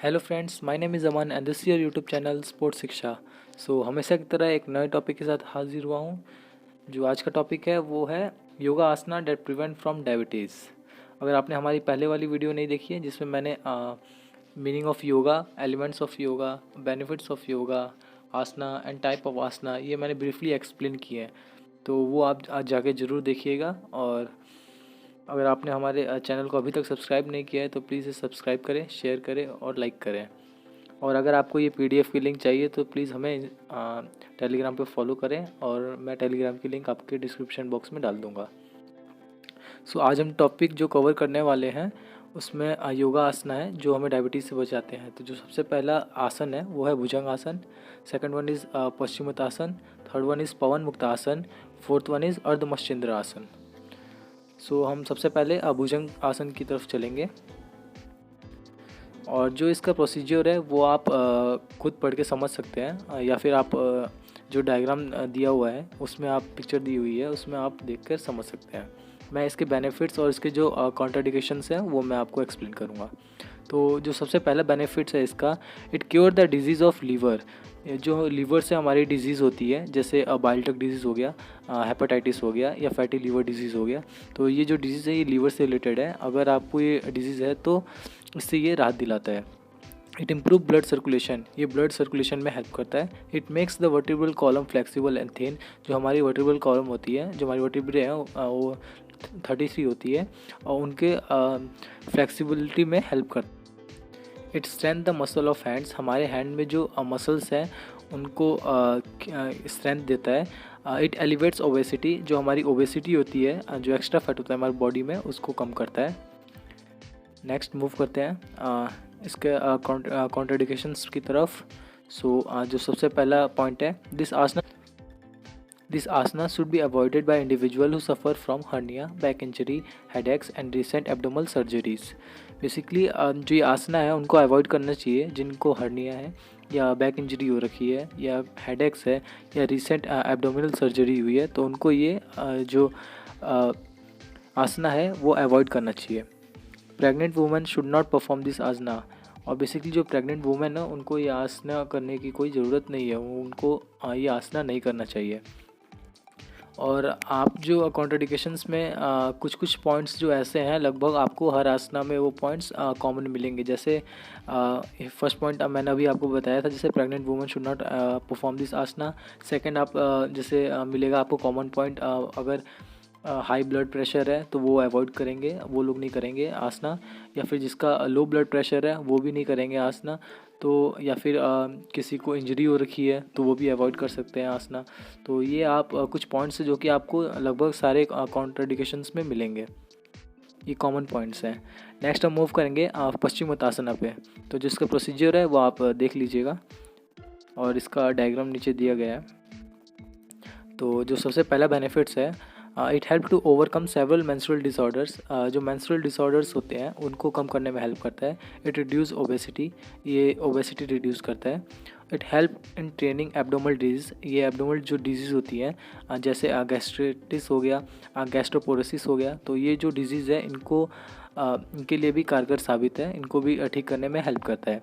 Hello friends, my name is Aman and this your YouTube channel sports शिक्षा। हमेशा की तरह एक नए टॉपिक के साथ हाजिर हुआ हूँ। जो आज का टॉपिक है वो है योगा आसना डेट प्रिवेंट फ्रॉम डायबिटीज़। अगर आपने हमारी पहले वाली वीडियो नहीं देखी है जिसमें मैंने meaning of yoga, elements of yoga, benefits of yoga, asana and type of asana, ये मैंने ब्रीफली एक्सप्लेन किए हैं, तो वो आप आज जाके ज़रूर देखिएगा। और अगर आपने हमारे चैनल को अभी तक सब्सक्राइब नहीं किया है तो प्लीज़ इसे सब्सक्राइब करें, शेयर करें और लाइक करें। और अगर आपको ये पीडीएफ की लिंक चाहिए तो प्लीज़ हमें टेलीग्राम पे फॉलो करें और मैं टेलीग्राम की लिंक आपके डिस्क्रिप्शन बॉक्स में डाल दूँगा। आज हम टॉपिक जो कवर करने वाले हैं उसमें योगा आसना है जो हमें डायबिटीज़ से बचाते हैं। तो जो सबसे पहला आसन है वो है Bhujang asana, second one is Paschimottanasana, third one is Pawan Mukt asana, fourth one is अर्धमश्चंद्र आसन। हम सबसे पहले भुजंग आसन की तरफ चलेंगे और जो इसका प्रोसीजर है वो आप खुद पढ़ के समझ सकते हैं या फिर आप जो डायग्राम दिया हुआ है उसमें आप पिक्चर दी हुई है उसमें आप देखकर समझ सकते हैं। मैं इसके बेनिफिट्स और इसके जो कॉन्ट्राडिक्शंस हैं वो मैं आपको एक्सप्लेन करूँगा। तो जो सबसे पहला बेनिफिट्स है इसका, it cure the disease of liver. जो लीवर से हमारी डिजीज़ होती है जैसे बाइल डक्ट डिजीज़ हो गया, हेपेटाइटिस हो गया या फैटी लीवर डिजीज़ हो गया, तो ये जो डिजीज़ है ये लीवर से रिलेटेड है। अगर आपको ये डिजीज़ है तो इससे ये राहत दिलाता है। इट इम्प्रूव ब्लड सर्कुलेशन, ये ब्लड सर्कुलेशन में हेल्प करता है। It makes the vertebral column flexible and thin, जो हमारी वर्टिब्रल कॉलम होती है, जो हमारी वर्टिब्रे हैं वो 33 होती है और उनके फ्लेक्सिबिलिटी में हेल्प करता है। It strength the muscle of hands, हमारे हैंड में जो मसल्स हैं उनको स्ट्रेंथ देता है। इट एलिवेट्स ओबेसिटी, जो हमारी ओबेसिटी होती है, जो एक्स्ट्रा फैट होता है हमारी बॉडी में, उसको कम करता है। नेक्स्ट मूव करते हैं इसके कॉन्ट्राडिक्शंस की तरफ। जो सबसे पहला पॉइंट है, this asana should be avoided by individual who suffer from hernia, back injury, headaches and recent abdominal surgeries. Basically जो ये आसना है उनको अवॉइड करना चाहिए जिनको हर्निया है या बैक इंजरी हो रखी है या हेडेक्स है या रिसेंट एब्डोमिनल सर्जरी हुई है, तो उनको ये जो आसना है वो अवॉइड करना चाहिए। Pregnant women should not perform this asana, और बेसिकली जो प्रेग्नेंट वुमेन है उनको ये आसना करने की कोई ज़रूरत नहीं है, उनको ये आसना नहीं करना चाहिए। और आप जो कॉन्ट्राडिक्शंस में कुछ पॉइंट्स जो ऐसे हैं, लगभग आपको हर आसना में वो पॉइंट्स कॉमन मिलेंगे। जैसे फर्स्ट पॉइंट मैंने अभी आपको बताया था, जैसे pregnant women should not perform this asana. Second आप जैसे मिलेगा आपको कॉमन पॉइंट, अगर हाई ब्लड प्रेशर है तो वो अवॉइड करेंगे, वो लोग नहीं करेंगे आसना, या फिर जिसका लो ब्लड प्रेशर है वो भी नहीं करेंगे आसना, तो या फिर किसी को इंजरी हो रखी है तो वो भी अवॉइड कर सकते हैं आसना। तो ये आप कुछ पॉइंट्स जो कि आपको लगभग सारे कॉन्ट्राडिक्शंस में मिलेंगे, ये कॉमन पॉइंट्स हैं। नेक्स्ट हम मूव करेंगे पश्चिमोत्तासना पे। तो जिसका प्रोसीजर है वो आप देख लीजिएगा और इसका डायग्राम नीचे दिया गया है। तो जो सबसे पहला बेनिफिट्स है, it help to overcome several menstrual disorders, जो मेंस्ट्रुअल डिसऑर्डर्स होते हैं उनको कम करने में हेल्प करता है। इट रिड्यूस ओबेसिटी, ये ओबेसिटी रिड्यूस करता है। It help in training abdominal disease, ये एब्डोमिनल जो डिजीज़ होती हैं जैसे गैस्ट्राइटिस हो गया, गैस्ट्रोपोरोसिस हो गया, तो ये जो डिजीज़ है इनके लिए भी कारगर साबित है, इनको भी ठीक करने में हेल्प करता है।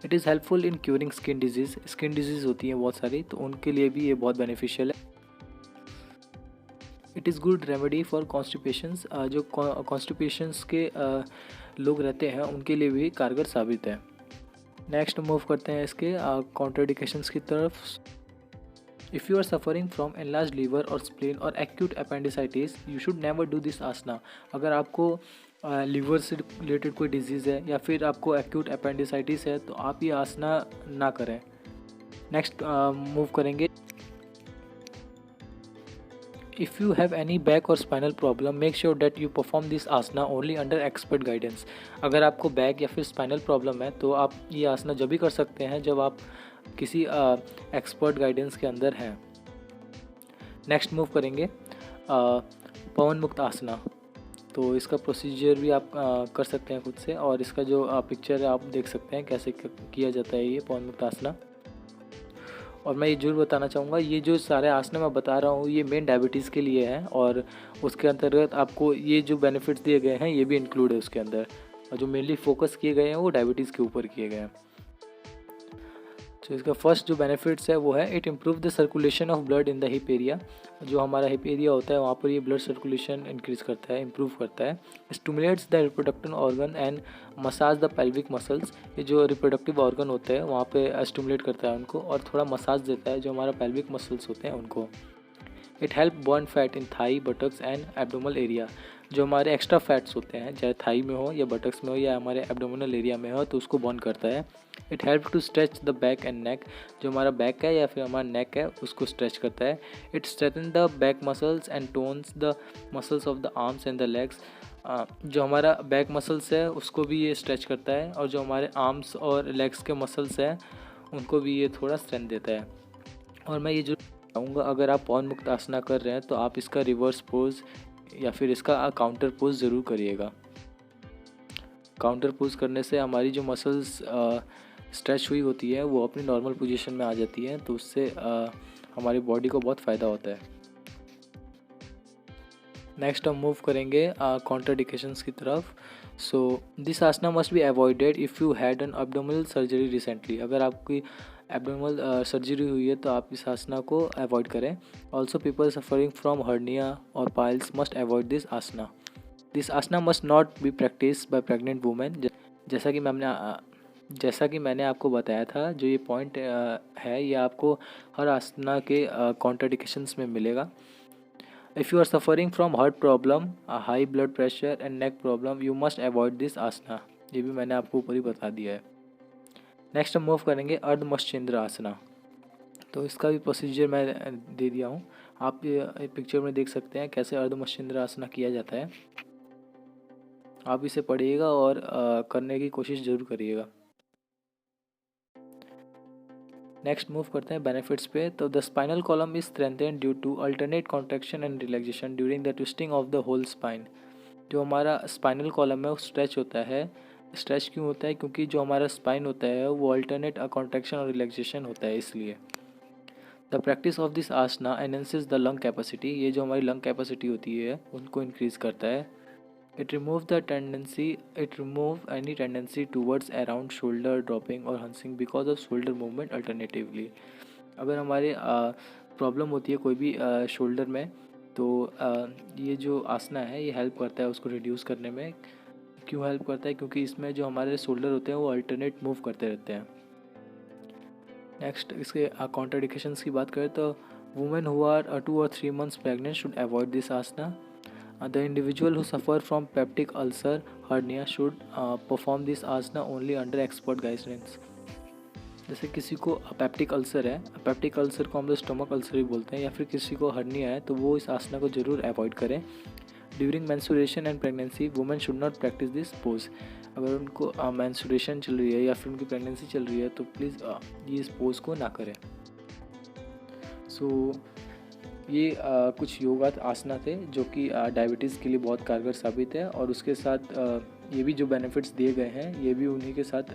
It is helpful in curing skin disease होती हैं बहुत सारी, तो उनके लिए भी ये बहुत बेनिफिशियल है। It is good remedy for constipations, जो कॉन्स्टिपेशंस के लोग रहते हैं उनके लिए भी कारगर साबित है। नेक्स्ट मूव करते हैं इसके कॉन्ट्राडिक्शंस की तरफ। If you are suffering from enlarge liver और स्प्लीन और acute appendicitis you should never do this asana. अगर आपको लीवर से रिलेटेड कोई डिजीज़ है या फिर आपको एक्यूट अपेंडिसाइटिस है तो आप ये आसना ना करें। नेक्स्ट मूव करेंगे, If you have any back or spinal problem, make sure that you perform this asana only under expert guidance. अगर आपको बैक या फिर स्पाइनल प्रॉब्लम है तो आप ये आसना जब भी कर सकते हैं जब आप किसी एक्सपर्ट गाइडेंस के अंदर हैं। नेक्स्ट मूव करेंगे पवन मुक्त आसना। तो इसका प्रोसीजर भी आप कर सकते हैं खुद से, और इसका जो पिक्चर है आप देख सकते हैं कैसे किया जाता है ये पवन मुक्त आसना। और मैं ये जरूर बताना चाहूँगा, ये जो सारे आसना मैं बता रहा हूँ ये मेन डायबिटीज़ के लिए है और उसके अंतर्गत आपको ये जो बेनिफिट्स दिए गए हैं ये भी इंक्लूड है उसके अंदर। और जो मेनली फोकस किए गए हैं वो डायबिटीज़ के ऊपर किए गए हैं। तो इसका फर्स्ट जो बेनिफिट्स है वो है it improve the circulation of blood in the hip area. जो हमारा हिप एरिया होता है वहाँ पर ये ब्लड सर्कुलेशन इंक्रीज़ करता है, इम्प्रूव करता है। Stimulates the reproductive organ and massage the pelvic muscles. ये जो रिप्रोडक्टिव ऑर्गन होते हैं वहाँ पे स्टिमुलेट करता है उनको और थोड़ा मसाज देता है जो हमारा पेल्विक मसल्स होते हैं उनको। It help burn fat in thigh, buttocks and abdominal area. जो हमारे एक्स्ट्रा फैट्स होते हैं चाहे थाई में हो या बटक्स में हो या हमारे एब्डोमिनल एरिया में हो तो उसको बर्न करता है। It help to stretch the back and neck. जो हमारा बैक है या फिर हमारा नेक है उसको स्ट्रेच करता है। It strengthen the back muscles and tones the muscles of the arms and the legs. जो हमारा बैक मसल्स है उसको भी ये स्ट्रेच करता है और जो हमारे आर्म्स और लेग्स के मसल्स हैं उनको भी ये थोड़ा स्ट्रेंथ देता है। और मैं ये जो कहूँगा, अगर आप पवन मुक्त आसना कर रहे हैं तो आप इसका रिवर्स पोज या फिर इसका काउंटर पोज ज़रूर करिएगा। काउंटर पोज करने से हमारी जो मसल्स स्ट्रेच हुई होती है वो अपनी नॉर्मल पोजीशन में आ जाती है, तो उससे हमारी बॉडी को बहुत फ़ायदा होता है। नेक्स्ट हम मूव करेंगे कॉन्ट्राडिकेशंस की तरफ। So this asana must be avoided if you had an abdominal surgery recently. अगर आपकी एब्डोमिनल सर्जरी हुई है तो आप इस आसना को अवॉइड करें। Also people suffering from hernia और piles must avoid this asana. This asana must not be practice by pregnant women. जैसा कि मैंने आपको बताया था, जो ये पॉइंट है ये आपको हर आसना के कॉन्ट्राडिकेशंस में मिलेगा। If you are suffering from heart problem, high blood pressure and neck problem, you must avoid this asana. ये भी मैंने आपको ऊपर ही बता दिया है। नेक्स्ट हम मूव करेंगे अर्धमश्चेंद्र आसना। तो इसका भी प्रोसीजर मैं दे दिया हूँ। आप ये पिक्चर में देख सकते हैं कैसे अर्धमश्चेंद्र आसना किया जाता है। आप इसे पढ़िएगा और करने की कोशिश ज़रूर करिएगा। नेक्स्ट मूव करते हैं बेनिफिट्स पे। तो the spinal column is strengthened due to alternate contraction and relaxation during the twisting of the whole spine. जो हमारा स्पाइनल कॉलम है वो स्ट्रेच होता है। स्ट्रेच क्यों होता है? क्योंकि जो हमारा स्पाइन होता है वो अल्टरनेट कॉन्ट्रैक्शन और रिलैक्सेशन होता है, इसलिए। The practice of this asana enhances the lung capacity. ये जो हमारी लंग कैपेसिटी होती है उनको इंक्रीज़ करता है। It remove any tendency towards around shoulder dropping और hunching because of shoulder movement alternatively. अगर हमारे प्रॉब्लम होती है कोई भी शोल्डर में, तो ये जो आसना है ये हेल्प करता है उसको रिड्यूस करने में। क्यों हेल्प करता है? क्योंकि इसमें जो हमारे शोल्डर होते हैं वो अल्टरनेट मूव करते रहते हैं। नेक्स्ट इसके कॉन्ट्राडिकेशंस की बात करें तो वुमेन हु आर 2 और 3 months pregnant should avoid this asana. The individual who suffer from peptic ulcer hernia should perform this asana only under expert guidance. जैसे किसी को पेप्टिक अल्सर है, पेप्टिक अल्सर को हम लोग स्टमक अल्सर भी बोलते हैं, या फिर किसी को हर्निया है तो वो इस आसना को ज़रूर अवॉइड करें। During menstruation and pregnancy women should not practice this pose. अगर उनको मेंस्ट्रुएशन चल रही है या फिर उनकी प्रेगनेंसी चल रही है तो प्लीज़ ये इस पोज को ना करें। सो ये कुछ योगा आसना थे जो कि डायबिटीज़ के लिए बहुत कारगर साबित है, और उसके साथ ये भी जो बेनिफिट्स दिए गए हैं ये भी उन्हीं के साथ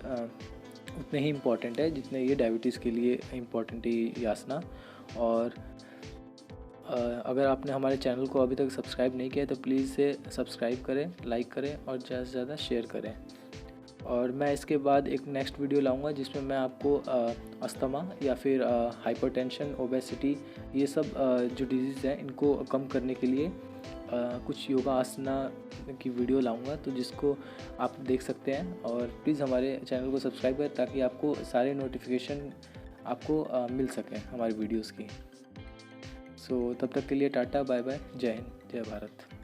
उतने ही इम्पॉर्टेंट है जितने ये डायबिटीज़ के लिए इम्पॉर्टेंट है ये आसना। और अगर आपने हमारे चैनल को अभी तक सब्सक्राइब नहीं किया तो प्लीज़ इसे सब्सक्राइब करें, लाइक करें और ज़्यादा से ज़्यादा शेयर करें। और मैं इसके बाद एक नेक्स्ट वीडियो लाऊंगा जिसमें मैं आपको अस्थमा या फिर हाइपरटेंशन, ओबेसिटी, ये सब जो डिजीज़ हैं इनको कम करने के लिए कुछ योगा आसना की वीडियो लाऊंगा, तो जिसको आप देख सकते हैं। और प्लीज़ हमारे चैनल को सब्सक्राइब करें ताकि आपको सारे नोटिफिकेशन आपको मिल सकें हमारी वीडियोस की। सो तब तक के लिए टाटा, बाय बाय, जय हिंद, जय भारत।